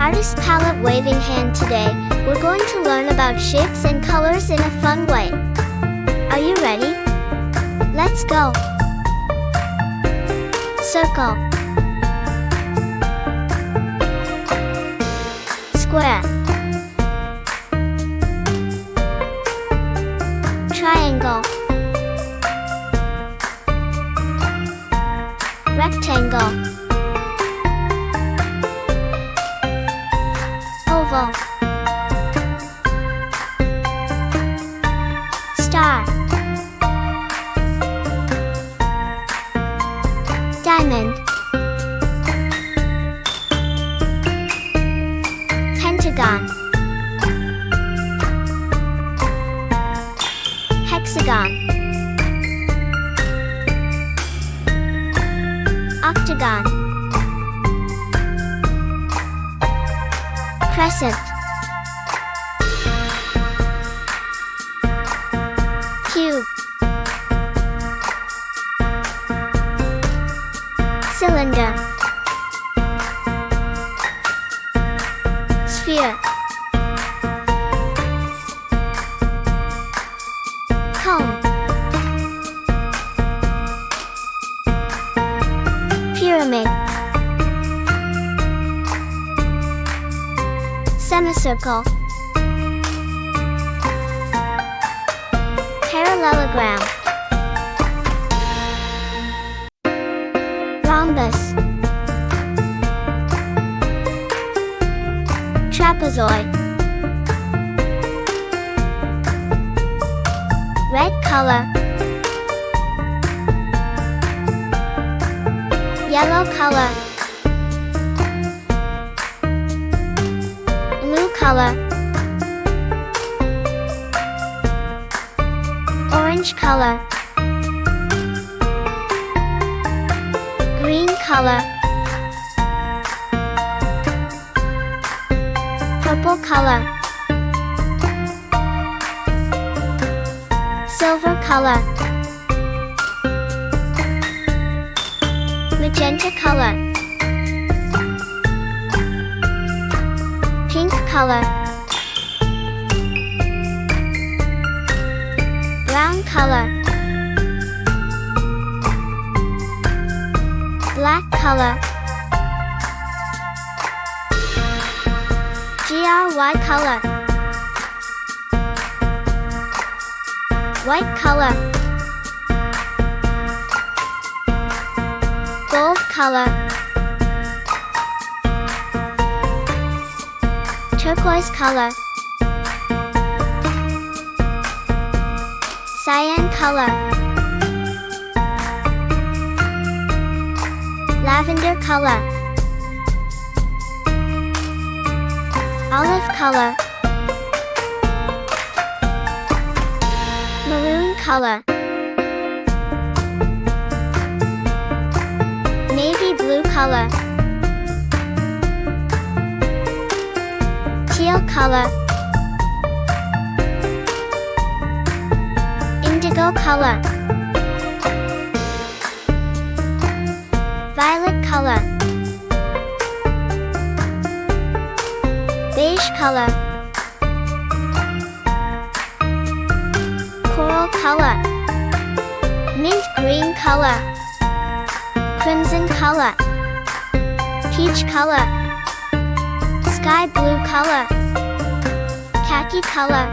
Artist palette waving hand. Today, we're going to learn about shapes and colors in a fun way. Are you ready? Let's go! Circle, square, triangle, rectangle, oval, star, diamond, pentagon, hexagon, octagon, crescent, cube, cylinder, sphere, cone, pyramid, semicircle, parallelogram, rhombus, trapezoid, red color, yellow color, blue color, orange color, green color, purple color, silver color, magenta color, pink color, brown color, black color, GRY color, white color, gold color, turquoise color, cyan color, lavender color, olive color, maroon color, navy blue color, teal color, indigo color, violet color, beige color, coral color, mint green color, crimson color, peach color, sky blue color, khaki color,